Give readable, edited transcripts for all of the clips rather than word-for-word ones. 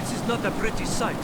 This is not a pretty sight.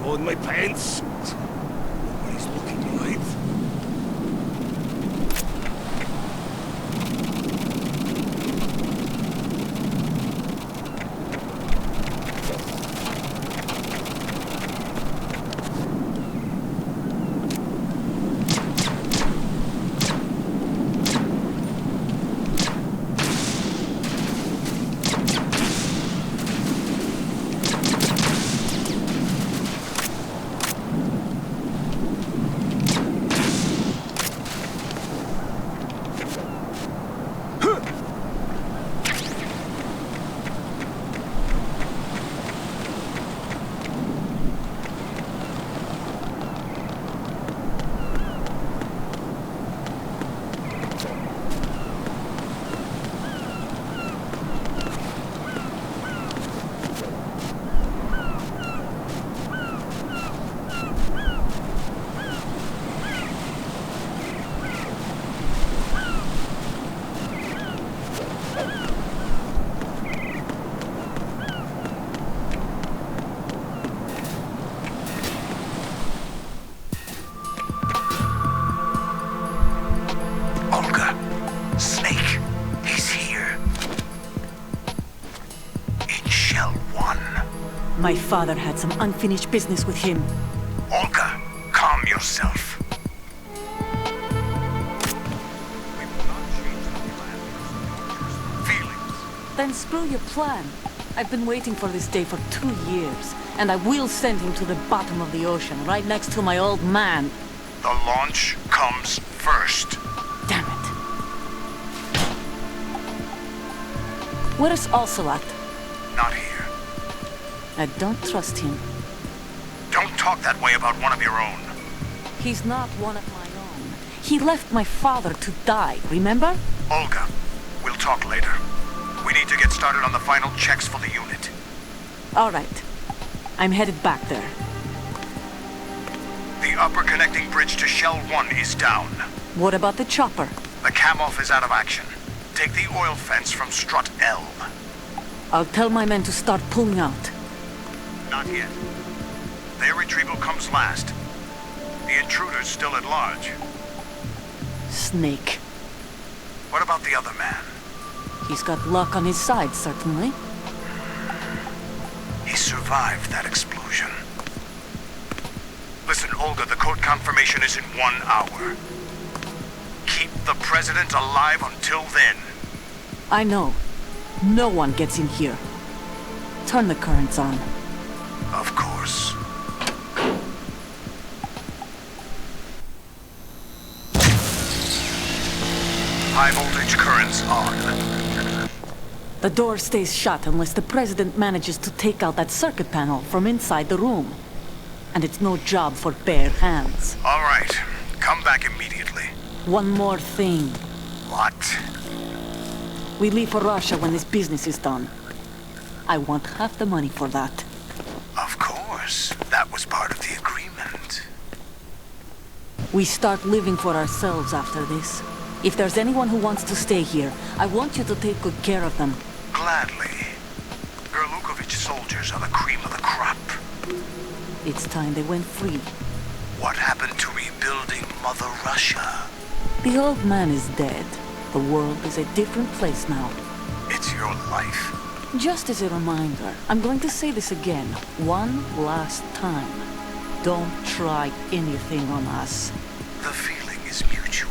On my pants. Nobody's looking right. My father had some unfinished business with him. Olga, calm yourself. Feelings. Then screw your plan. I've been waiting for this day for 2 years, and I will send him to the bottom of the ocean, right next to my old man. The launch comes first. Damn it. Where's Ocelot? Not here. I don't trust him. Don't talk that way about one of your own. He's not one of my own. He left my father to die, remember? Olga, we'll talk later. We need to get started on the final checks for the unit. All right. I'm headed back there. The upper connecting bridge to Shell 1 is down. What about the chopper? The cam-off is out of action. Take the oil fence from strut L. I'll tell my men to start pulling out. Not yet. Their retrieval comes last. The intruder's still at large. Snake. What about the other man? He's got luck on his side, certainly. He survived that explosion. Listen, Olga, the code confirmation is in 1 hour. Keep the president alive until then. I know. No one gets in here. Turn the currents on. Of course. High voltage currents on. The door stays shut unless the president manages to take out that circuit panel from inside the room. And it's no job for bare hands. All right. Come back immediately. One more thing. What? We leave for Russia when this business is done. I want half the money for that. course. That was part of the agreement. We start living for ourselves after this. If there's anyone who wants to stay here, I want you to take good care of them. Gladly. Gurlukovich soldiers are the cream of the crop. It's time they went free. What happened to rebuilding Mother Russia? The old man is dead. The world is a different place now. It's your life. Just as a reminder, I'm going to say this again, one last time. Don't try anything on us. The feeling is mutual.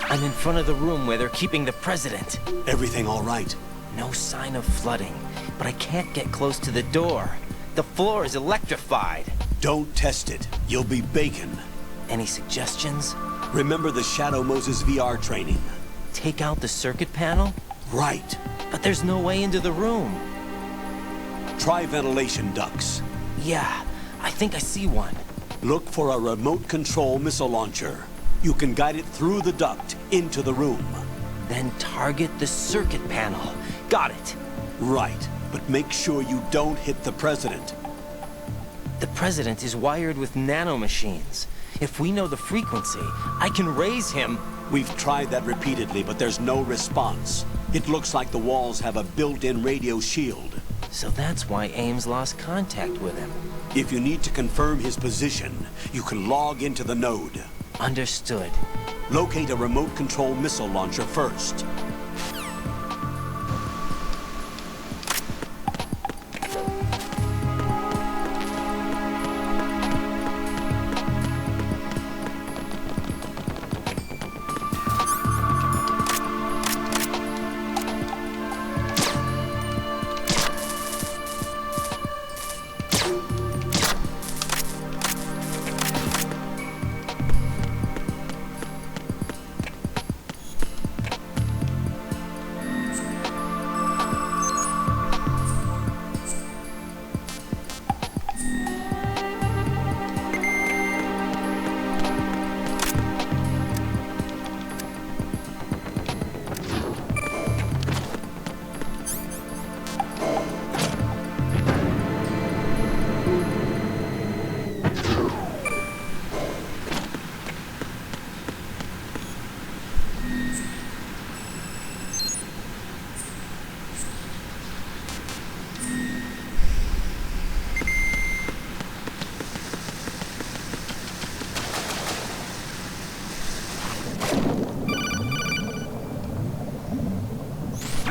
I'm in front of the room where they're keeping the president. Everything all right? No sign of flooding, but I can't get close to the door. The floor is electrified. Don't test it. You'll be bacon. Any suggestions? Remember the Shadow Moses VR training? Take out the circuit panel? Right. But there's no way into the room. Try ventilation ducts. Yeah, I think I see one. Look for a remote control missile launcher. You can guide it through the duct into the room. Then target the circuit panel. Got it. Right. But make sure you don't hit the president. The president is wired with nanomachines. If we know the frequency, I can raise him. We've tried that repeatedly, but there's no response. It looks like the walls have a built-in radio shield. So that's why Ames lost contact with him. If you need to confirm his position, you can log into the node. Understood. Locate a remote control missile launcher first.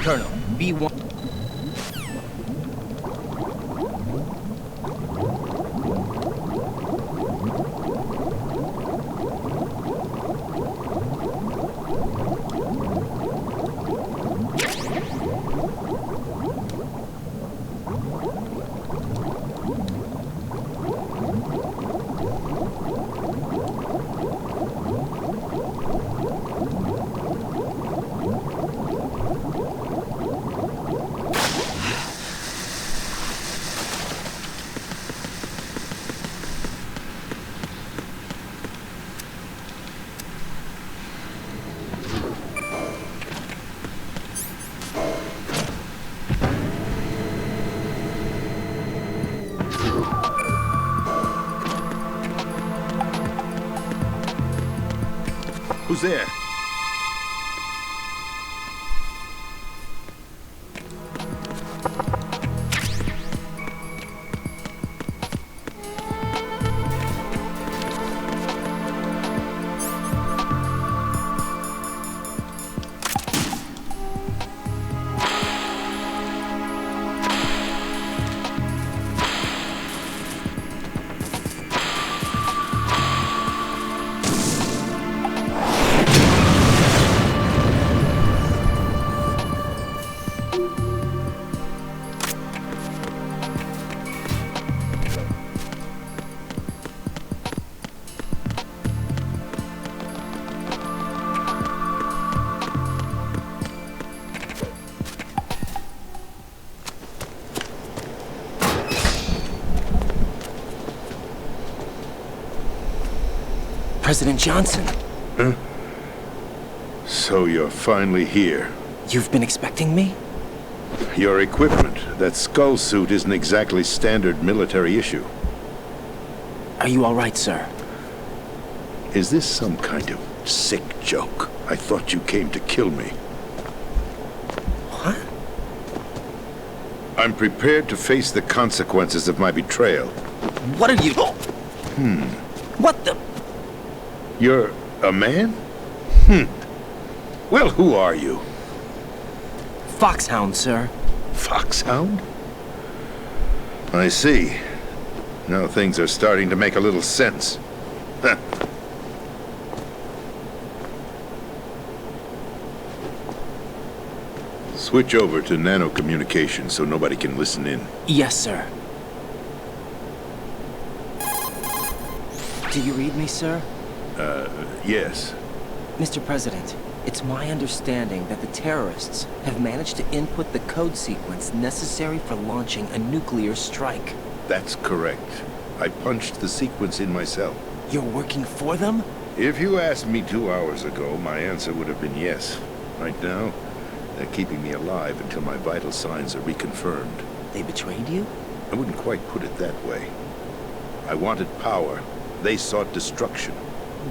Colonel, B1. Who's there? President Johnson. So you're finally here. You've been expecting me? Your equipment, that skull suit, isn't exactly standard military issue. Are you all right, sir? Is this some kind of sick joke? I thought you came to kill me. What? I'm prepared to face the consequences of my betrayal. What are you... What the... You're a man? Well, who are you? Foxhound, sir. Foxhound? I see. Now things are starting to make a little sense. Huh. Switch over to nano-communication so nobody can listen in. Yes, sir. Do you read me, sir? Yes. Mr. President, it's my understanding that the terrorists have managed to input the code sequence necessary for launching a nuclear strike. That's correct. I punched the sequence in myself. You're working for them? If you asked me 2 hours ago, my answer would have been yes. Right now, they're keeping me alive until my vital signs are reconfirmed. They betrayed you? I wouldn't quite put it that way. I wanted power. They sought destruction.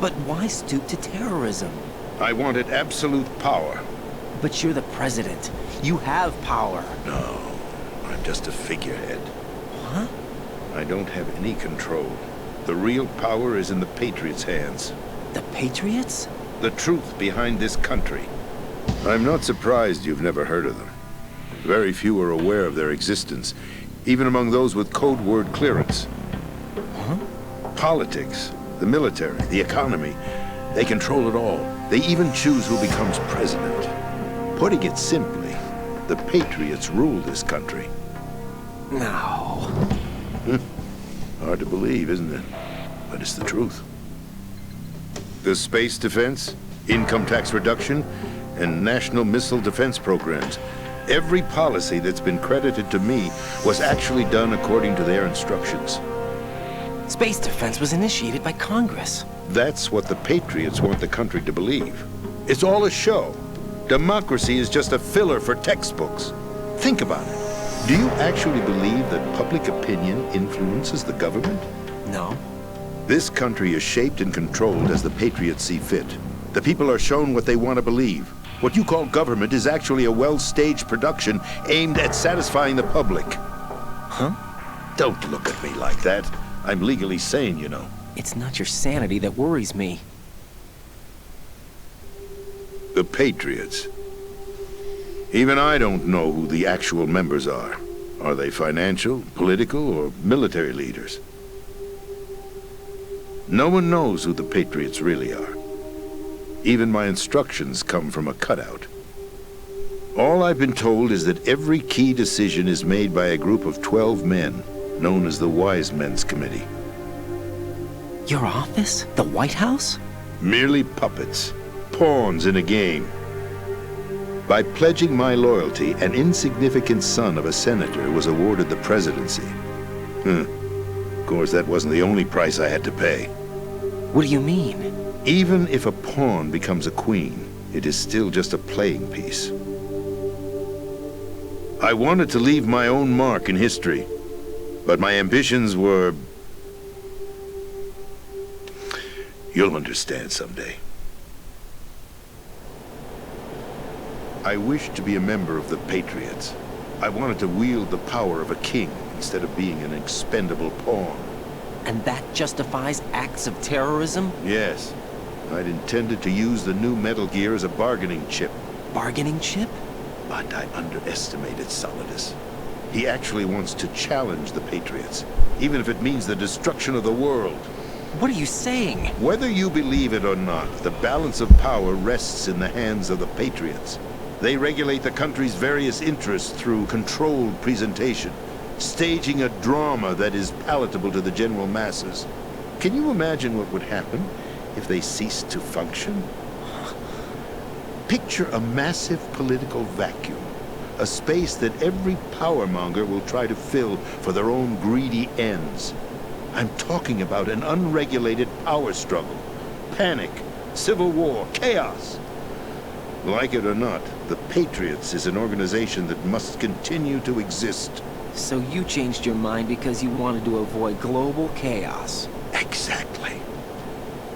But why stoop to terrorism? I wanted absolute power. But you're the president. You have power. No, I'm just a figurehead. Huh? I don't have any control. The real power is in the Patriots' hands. The Patriots? The truth behind this country. I'm not surprised you've never heard of them. Very few are aware of their existence, even among those with code word clearance. Huh? Politics, the military, the economy, they control it all. They even choose who becomes president. Putting it simply, the Patriots rule this country. No. Hard to believe, isn't it? But it's the truth. The space defense, income tax reduction, and national missile defense programs. Every policy that's been credited to me was actually done according to their instructions. Space defense was initiated by Congress. That's what the Patriots want the country to believe. It's all a show. Democracy is just a filler for textbooks. Think about it. Do you actually believe that public opinion influences the government? No. This country is shaped and controlled as the Patriots see fit. The people are shown what they want to believe. What you call government is actually a well-staged production aimed at satisfying the public. Huh? Don't look at me like that. I'm legally sane, you know. It's not your sanity that worries me. The Patriots. Even I don't know who the actual members are. Are they financial, political, or military leaders? No one knows who the Patriots really are. Even my instructions come from a cutout. All I've been told is that every key decision is made by a group of 12 men, known as the Wise Men's Committee. Your office? The White House? Merely puppets, pawns in a game. By pledging my loyalty, an insignificant son of a senator was awarded the presidency. Of course, that wasn't the only price I had to pay. What do you mean? Even if a pawn becomes a queen, it is still just a playing piece. I wanted to leave my own mark in history, but my ambitions were... You'll understand someday. I wished to be a member of the Patriots. I wanted to wield the power of a king instead of being an expendable pawn. And that justifies acts of terrorism? Yes. I'd intended to use the new Metal Gear as a bargaining chip. Bargaining chip? But I underestimated Solidus. He actually wants to challenge the Patriots, even if it means the destruction of the world. What are you saying? Whether you believe it or not, the balance of power rests in the hands of the Patriots. They regulate the country's various interests through controlled presentation, staging a drama that is palatable to the general masses. Can you imagine what would happen if they ceased to function? Picture a massive political vacuum, a space that every powermonger will try to fill for their own greedy ends. I'm talking about an unregulated power struggle, panic, civil war, chaos. Like it or not, the Patriots is an organization that must continue to exist. So you changed your mind because you wanted to avoid global chaos. Exactly.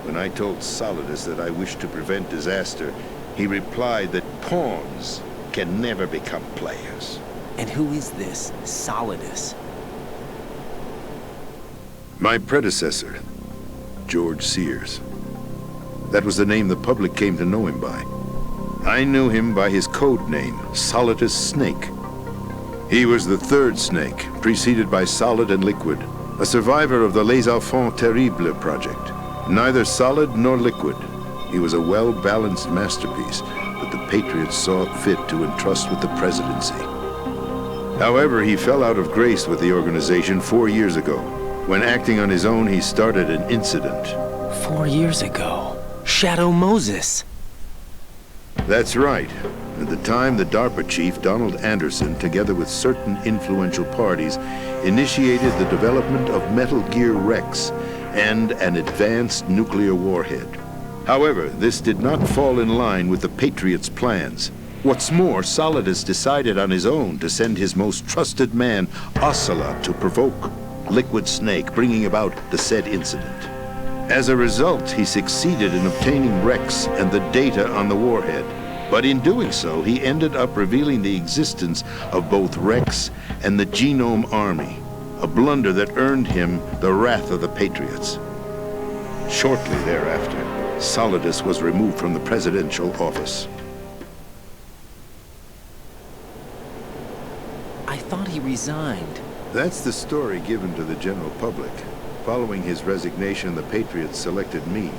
When I told Solidus that I wished to prevent disaster, he replied that pawns can never become players. And who is this Solidus? My predecessor, George Sears. That was the name the public came to know him by. I knew him by his code name, Solidus Snake. He was the third snake, preceded by Solid and Liquid, a survivor of the Les Enfants Terribles project. Neither solid nor liquid, he was a well-balanced masterpiece that the Patriots saw fit to entrust with the presidency. However, he fell out of grace with the organization 4 years ago. When acting on his own, he started an incident. 4 years ago? Shadow Moses! That's right. At the time, the DARPA chief, Donald Anderson, together with certain influential parties, initiated the development of Metal Gear Rex and an advanced nuclear warhead. However, this did not fall in line with the Patriots' plans. What's more, Solidus decided on his own to send his most trusted man, Ocelot, to provoke Liquid Snake, bringing about the said incident. As a result, he succeeded in obtaining Rex and the data on the warhead. But in doing so, he ended up revealing the existence of both Rex and the Genome Army, a blunder that earned him the wrath of the Patriots. Shortly thereafter, Solidus was removed from the presidential office. I thought he resigned. That's the story given to the general public. Following his resignation, the Patriots selected me,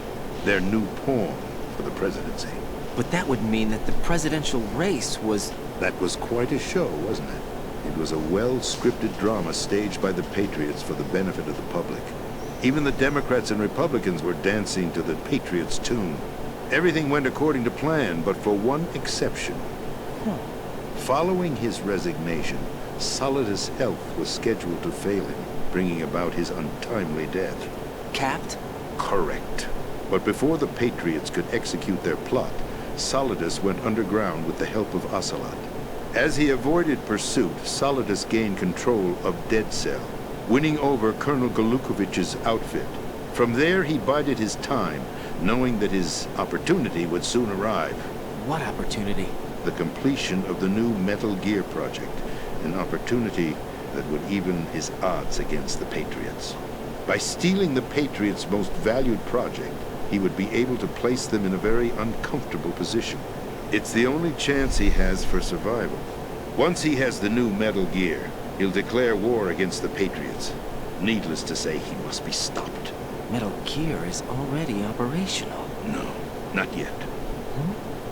their new pawn, for the presidency. But that would mean that the presidential race was... That was quite a show, wasn't it? It was a well-scripted drama staged by the Patriots for the benefit of the public. Even the Democrats and Republicans were dancing to the Patriots' tune. Everything went according to plan, but for one exception. Following his resignation, Solidus' health was scheduled to fail him, bringing about his untimely death. Capped? Correct. But before the Patriots could execute their plot, Solidus went underground with the help of Ocelot. As he avoided pursuit, Solidus gained control of Dead Cell, winning over Colonel Golukovich's outfit. From there, he bided his time, knowing that his opportunity would soon arrive. What opportunity? The completion of the new Metal Gear project, an opportunity that would even his odds against the Patriots. By stealing the Patriots' most valued project, he would be able to place them in a very uncomfortable position. It's the only chance he has for survival. Once he has the new Metal Gear, he'll declare war against the Patriots. Needless to say, he must be stopped. Metal Gear is already operational. No, not yet.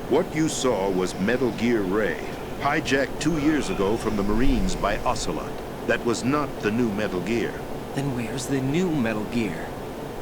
What you saw was Metal Gear Ray, hijacked 2 years ago from the Marines by Ocelot. That was not the new Metal Gear. Then where's the new Metal Gear?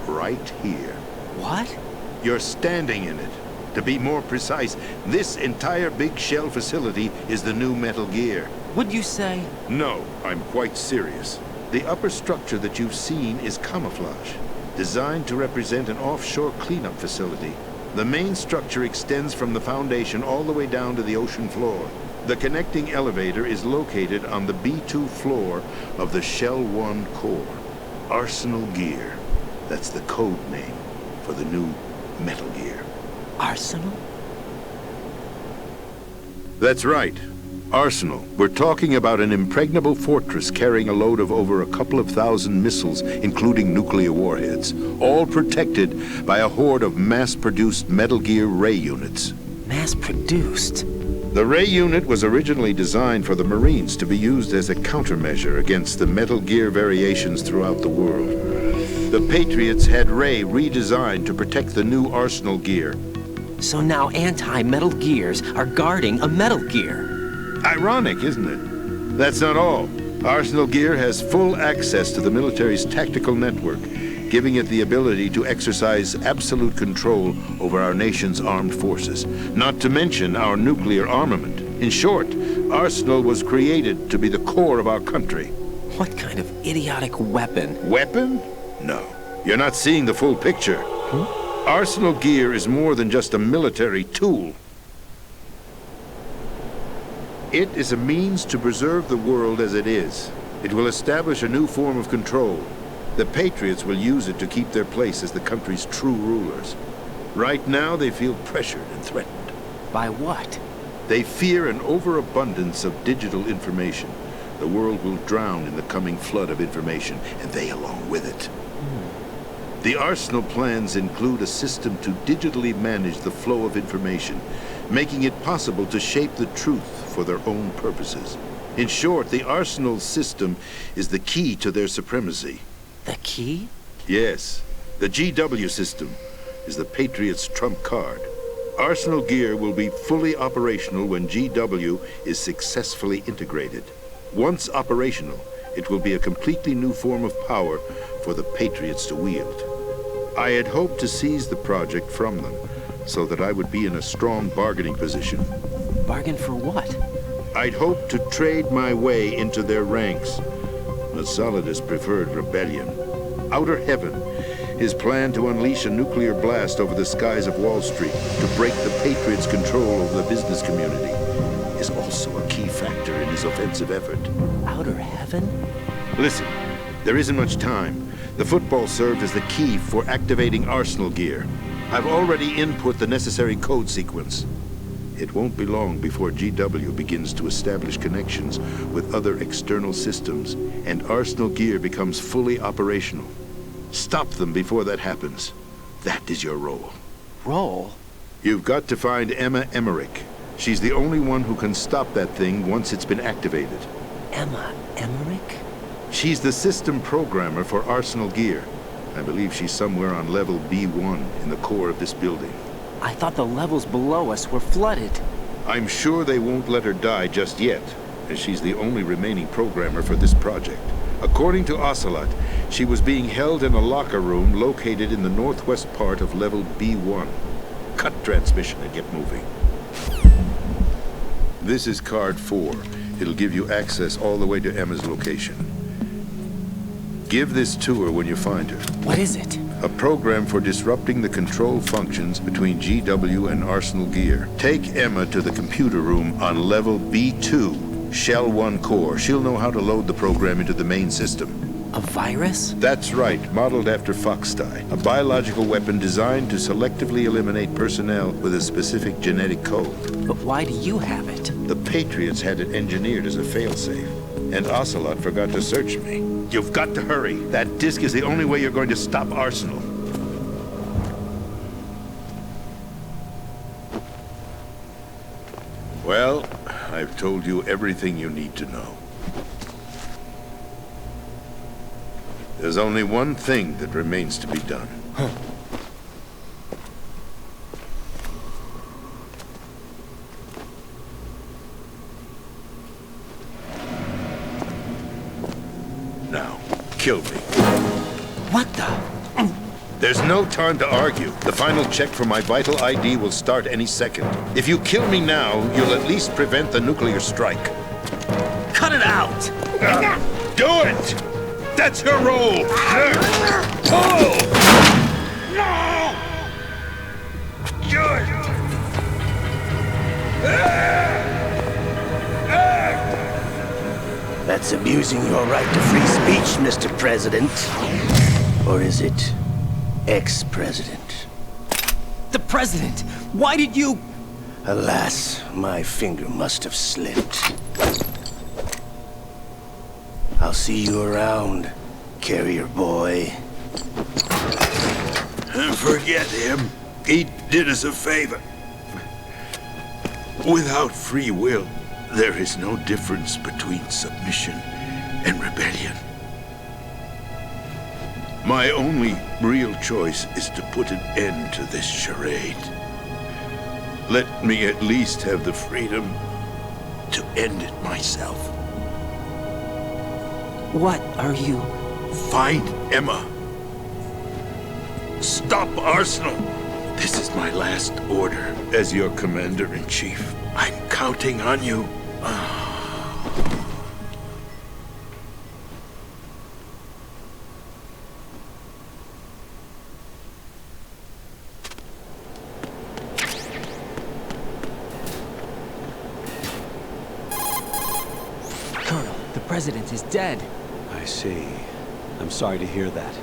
Right here. What? You're standing in it. To be more precise, this entire big shell facility is the new Metal Gear. Would you say? No, I'm quite serious. The upper structure that you've seen is camouflage, designed to represent an offshore cleanup facility. The main structure extends from the foundation all the way down to the ocean floor. The connecting elevator is located on the B2 floor of the Shell 1 core. Arsenal Gear. That's the code name for the new Metal Gear. Arsenal? That's right. Arsenal. We're talking about an impregnable fortress carrying a load of over a couple of thousand missiles, including nuclear warheads, all protected by a horde of mass-produced Metal Gear Ray units. Mass-produced? The Ray unit was originally designed for the Marines to be used as a countermeasure against the Metal Gear variations throughout the world. The Patriots had Ray redesigned to protect the new Arsenal Gear. So now anti-Metal Gears are guarding a Metal Gear. Ironic, isn't it? That's not all. Arsenal Gear has full access to the military's tactical network, giving it the ability to exercise absolute control over our nation's armed forces, not to mention our nuclear armament. In short, Arsenal was created to be the core of our country. What kind of idiotic weapon? Weapon? No. You're not seeing the full picture. Arsenal Gear is more than just a military tool. It is a means to preserve the world as it is. It will establish a new form of control. The Patriots will use it to keep their place as the country's true rulers. Right now, they feel pressured and threatened. By what? They fear an overabundance of digital information. The world will drown in the coming flood of information, and they along with it. The Arsenal plans include a system to digitally manage the flow of information, making it possible to shape the truth for their own purposes. In short, the Arsenal system is the key to their supremacy. The key? Yes, the GW system is the Patriots' trump card. Arsenal gear will be fully operational when GW is successfully integrated. Once operational, it will be a completely new form of power for the Patriots to wield. I had hoped to seize the project from them, so that I would be in a strong bargaining position. Bargain for what? I'd hoped to trade my way into their ranks, but Solidus preferred rebellion. Outer Heaven, his plan to unleash a nuclear blast over the skies of Wall Street to break the Patriots' control over the business community, is also a key factor in his offensive effort. Outer Heaven? Listen, there isn't much time. The football served as the key for activating Arsenal gear. I've already input the necessary code sequence. It won't be long before GW begins to establish connections with other external systems, and Arsenal gear becomes fully operational. Stop them before that happens. That is your role. Role? You've got to find Emma Emmerich. She's the only one who can stop that thing once it's been activated. Emma Emmerich? She's the system programmer for Arsenal gear. I believe she's somewhere on level B1 in the core of this building. I thought the levels below us were flooded. I'm sure they won't let her die just yet, as she's the only remaining programmer for this project. According to Ocelot, she was being held in a locker room located in the northwest part of level B1. Cut transmission and get moving. This is card 4. It'll give you access all the way to Emma's location. Give this to her when you find her. What is it? A program for disrupting the control functions between GW and Arsenal gear. Take Emma to the computer room on level B2, Shell 1 core. She'll know how to load the program into the main system. A virus? That's right, modeled after Foxdie. A biological weapon designed to selectively eliminate personnel with a specific genetic code. But why do you have it? The Patriots had it engineered as a failsafe, and Ocelot forgot to search me. You've got to hurry. That disk is the only way you're going to stop Arsenal. Well, I've told you everything you need to know. There's only one thing that remains to be done. Now, kill me. What the? There's no time to argue. The final check for my vital ID will start any second. If you kill me now, you'll at least prevent the nuclear strike. Cut it out! Do it! That's your role! Pull! No! Do it! That's abusing your right to free speech, Mr. President. Or is it ex-president? The president! Why did you... Alas, my finger must have slipped. I'll see you around, carrier boy. Forget him. He did us a favor. Without free will, there is no difference between submission and rebellion. My only real choice is to put an end to this charade. Let me at least have the freedom to end it myself. What are you... Find Emma. Stop Arsenal. This is my last order as your commander-in-chief. I'm counting on you. president is dead. I see. I'm sorry to hear that.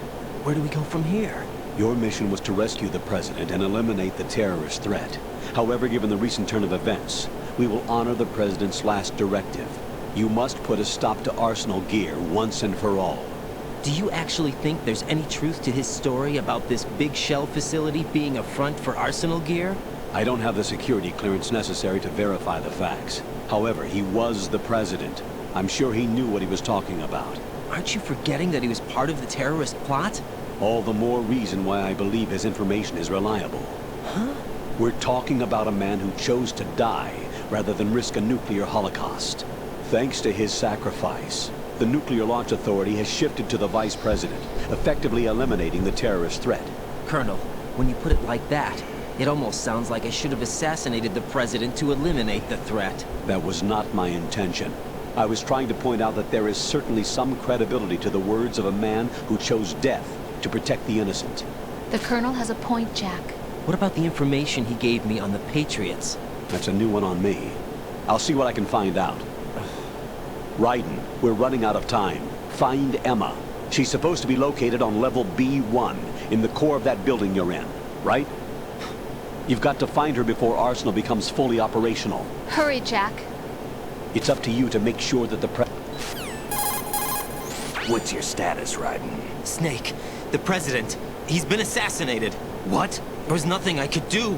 Where do we go from here? Your mission was to rescue the president and eliminate the terrorist threat. However, given the recent turn of events, we will honor the president's last directive. You must put a stop to Arsenal gear once and for all. Do you actually think there's any truth to his story about this big shell facility being a front for Arsenal gear? I don't have the security clearance necessary to verify the facts. However, he was the president. I'm sure he knew what he was talking about. Aren't you forgetting that he was part of the terrorist plot? All the more reason why I believe his information is reliable. Huh? We're talking about a man who chose to die rather than risk a nuclear holocaust. Thanks to his sacrifice, the Nuclear Launch Authority has shifted to the vice president, effectively eliminating the terrorist threat. Colonel, when you put it like that, it almost sounds like I should have assassinated the president to eliminate the threat. That was not my intention. I was trying to point out that there is certainly some credibility to the words of a man who chose death to protect the innocent. The Colonel has a point, Jack. What about the information he gave me on the Patriots? That's a new one on me. I'll see what I can find out. Raiden, we're running out of time. Find Emma. She's supposed to be located on level B1, in the core of that building you're in, right? You've got to find her before Arsenal becomes fully operational. Hurry, Jack. It's up to you to make sure that the What's your status, Raiden? Snake, the president, he's been assassinated. What? There was nothing I could do.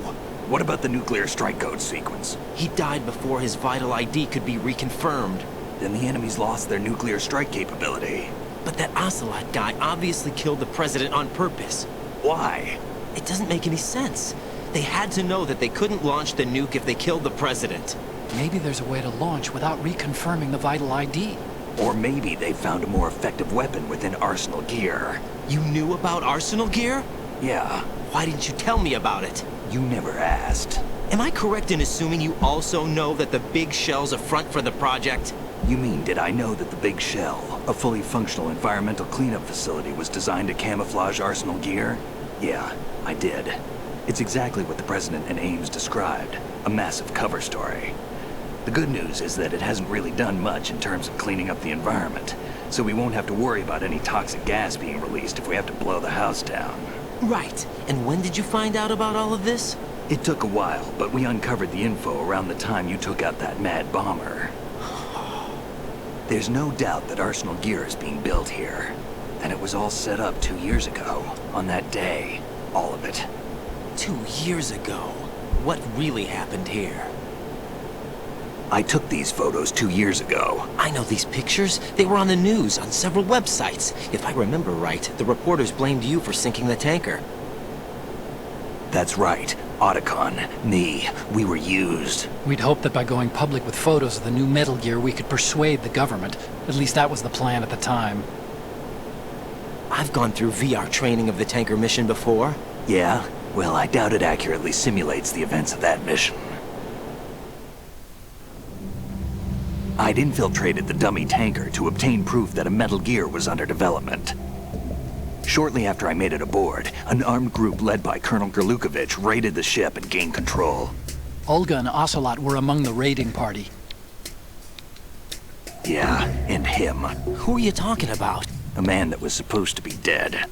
What about the nuclear strike code sequence? He died before his vital ID could be reconfirmed. Then the enemy's lost their nuclear strike capability. But that Ocelot guy obviously killed the president on purpose. Why? It doesn't make any sense. They had to know that they couldn't launch the nuke if they killed the president. Maybe there's a way to launch without reconfirming the vital ID. Or maybe they found a more effective weapon within Arsenal gear. You knew about Arsenal gear? Yeah, Why didn't you tell me about it? you never asked. Am I correct in assuming you also know that the big shell's a front for the project? You mean, did I know that the Big Shell, a fully functional environmental cleanup facility, was designed to camouflage Arsenal gear? Yeah, I did. It's exactly what the President and Ames described, a massive cover story. The good news is that it hasn't really done much in terms of cleaning up the environment, so we won't have to worry about any toxic gas being released if we have to blow the house down. Right. And when did you find out about all of this? It took a while, but we uncovered the info around the time you took out that mad bomber. There's no doubt that Arsenal gear is being built here. And it was all set up 2 years ago, on that day. All of it. 2 years ago. What really happened here? I took these photos 2 years ago. I know these pictures. They were on the news, on several websites. If I remember right, the reporters blamed you for sinking the tanker. That's right. Otacon, me, we were used. We'd hoped that by going public with photos of the new Metal Gear, we could persuade the government. At least that was the plan at the time. I've gone through VR training of the tanker mission before. Yeah? Well, I doubt it accurately simulates the events of that mission. I'd infiltrated the dummy tanker to obtain proof that a Metal Gear was under development. Shortly after I made it aboard, an armed group led by Colonel Gerlukovich raided the ship and gained control. Olga and Ocelot were among the raiding party. Yeah, and him. Who are you talking about? A man that was supposed to be dead.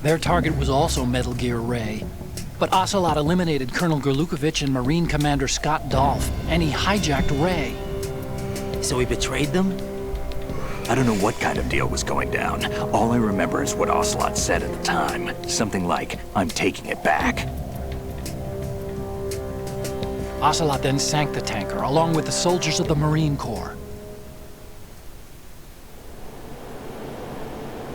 Their target was also Metal Gear Ray. But Ocelot eliminated Colonel Gerlukovich and Marine Commander Scott Dolph, and he hijacked Ray. So he betrayed them? I don't know what kind of deal was going down. All I remember is what Ocelot said at the time. Something like, "I'm taking it back." Ocelot then sank the tanker, along with the soldiers of the Marine Corps.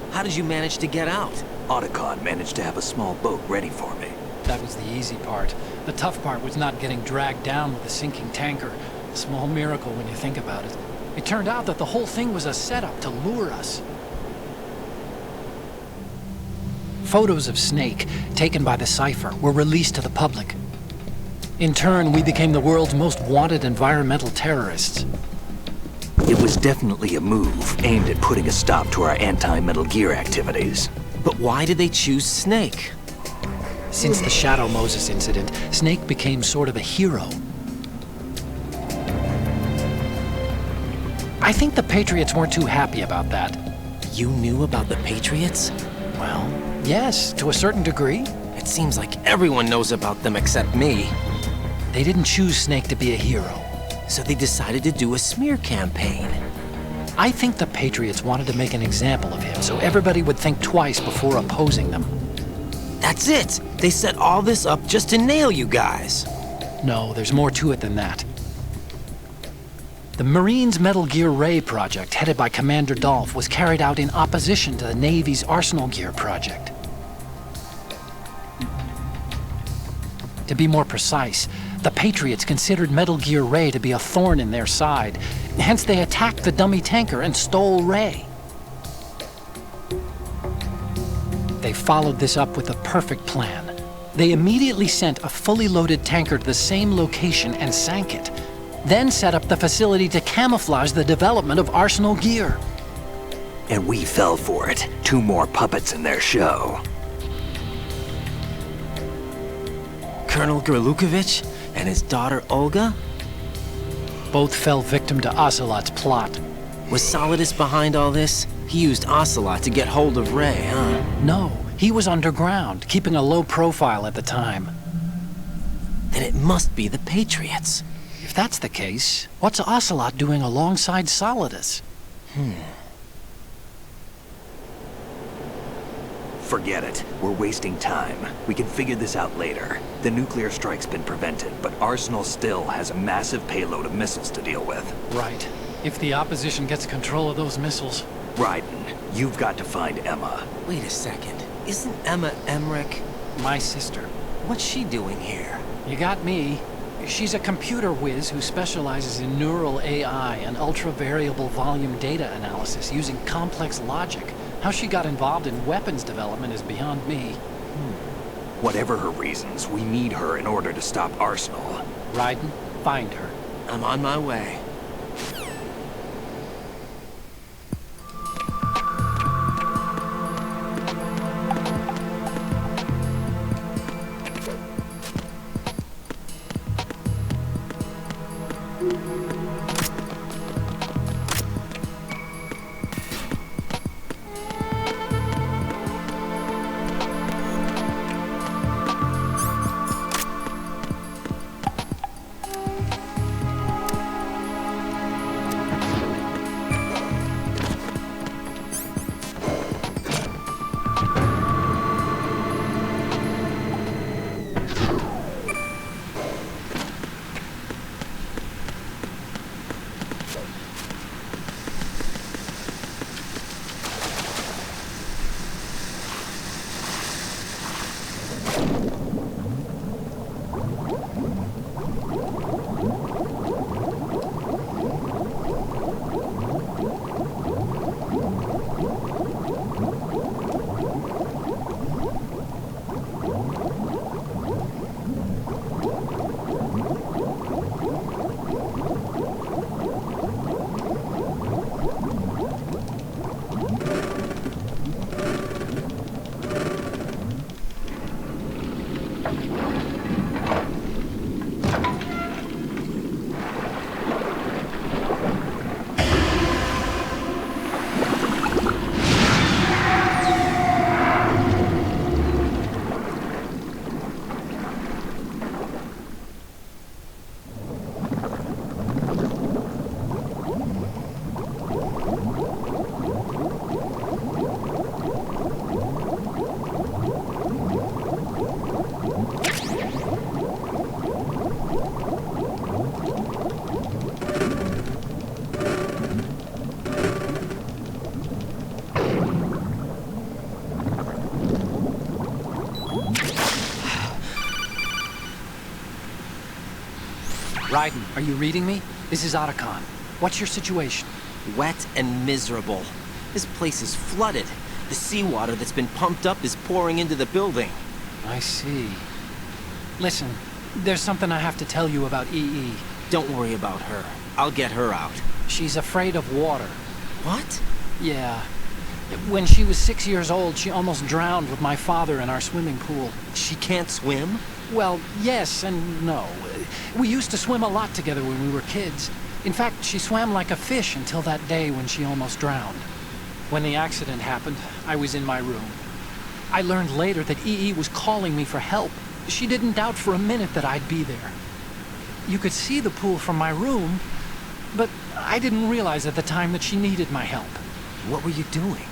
How did you manage to get out? Otacon managed to have a small boat ready for me. That was the easy part. The tough part was not getting dragged down with the sinking tanker. A small miracle when you think about it. It turned out that the whole thing was a setup to lure us. Photos of Snake, taken by the Cypher, were released to the public. In turn, we became the world's most wanted environmental terrorists. It was definitely a move aimed at putting a stop to our anti-Metal Gear activities. But why did they choose Snake? Since the Shadow Moses incident, Snake became sort of a hero. I think the Patriots weren't too happy about that. You knew about the Patriots? Well, yes, to a certain degree. It seems like everyone knows about them except me. They didn't choose Snake to be a hero. So they decided to do a smear campaign. I think the Patriots wanted to make an example of him so everybody would think twice before opposing them. That's it! They set all this up just to nail you guys. No, there's more to it than that. The Marines' Metal Gear Ray project, headed by Commander Dolph, was carried out in opposition to the Navy's Arsenal Gear project. To be more precise, the Patriots considered Metal Gear Ray to be a thorn in their side. Hence, they attacked the dummy tanker and stole Ray. They followed this up with a perfect plan. They immediately sent a fully loaded tanker to the same location and sank it. Then set up the facility to camouflage the development of Arsenal Gear. And we fell for it. 2 more puppets in their show. Colonel Gerlukovich and his daughter Olga? Both fell victim to Ocelot's plot. Was Solidus behind all this? He used Ocelot to get hold of Ray, huh? No, he was underground, keeping a low profile at the time. Then it must be the Patriots. If that's the case, what's Ocelot doing alongside Solidus? Forget it. We're wasting time. We can figure this out later. The nuclear strike's been prevented, but Arsenal still has a massive payload of missiles to deal with. Right. If the opposition gets control of those missiles... Raiden, you've got to find Emma. Wait a second. Isn't Emma Emmerich? My sister. What's she doing here? You got me. She's a computer whiz who specializes in neural AI and ultra-variable volume data analysis using complex logic. How she got involved in weapons development is beyond me. Whatever her reasons, we need her in order to stop Arsenal. Raiden, find her. I'm on my way. Raiden, are you reading me? This is Otacon. What's your situation? Wet and miserable. This place is flooded. The seawater that's been pumped up is pouring into the building. I see. Listen, there's something I have to tell you about EE. Don't worry about her. I'll get her out. She's afraid of water. What? Yeah. When she was 6 years old, she almost drowned with my father in our swimming pool. She can't swim? Well, yes and no. We used to swim a lot together when we were kids. In fact, she swam like a fish until that day when she almost drowned. When the accident happened, I was in my room. I learned later that EE was calling me for help. She didn't doubt for a minute that I'd be there. You could see the pool from my room, but I didn't realize at the time that she needed my help. What were you doing?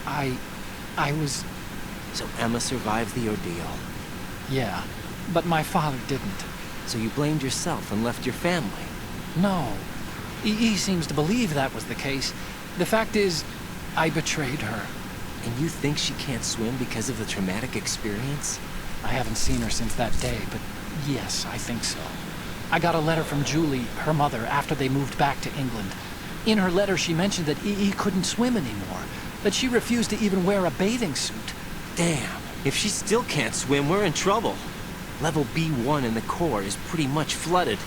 I was... So Emma survived the ordeal. Yeah, but my father didn't. So you blamed yourself and left your family? No. EE seems to believe that was the case. The fact is, I betrayed her. And you think she can't swim because of the traumatic experience? I haven't seen her since that day, but yes, I think so. I got a letter from Julie, her mother, after they moved back to England. In her letter, she mentioned that EE couldn't swim anymore, that she refused to even wear a bathing suit. Damn, if she still can't swim, we're in trouble. Level B1 in the core is pretty much flooded.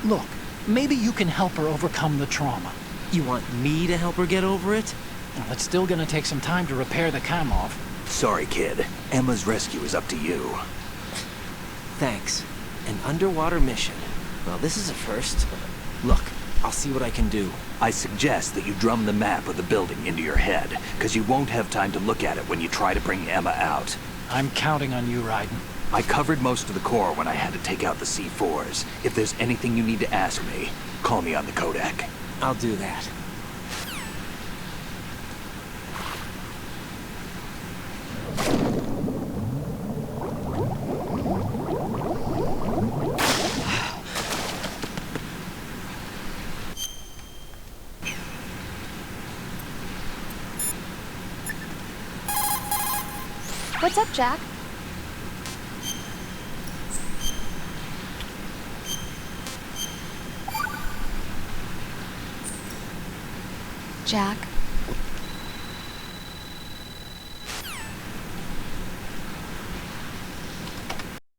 Look, maybe you can help her overcome the trauma. You want me to help her get over it? Well, it's still gonna take some time to repair the Kamov. Sorry, kid. Emma's rescue is up to you. Thanks. An underwater mission. Well, this is a first. Look, I'll see what I can do. I suggest that you drum the map of the building into your head, because you won't have time to look at it when you try to bring Emma out. I'm counting on you, Raiden. I covered most of the core when I had to take out the C4s. If there's anything you need to ask me, call me on the Kodak. I'll do that. What's up, Jack? Jack,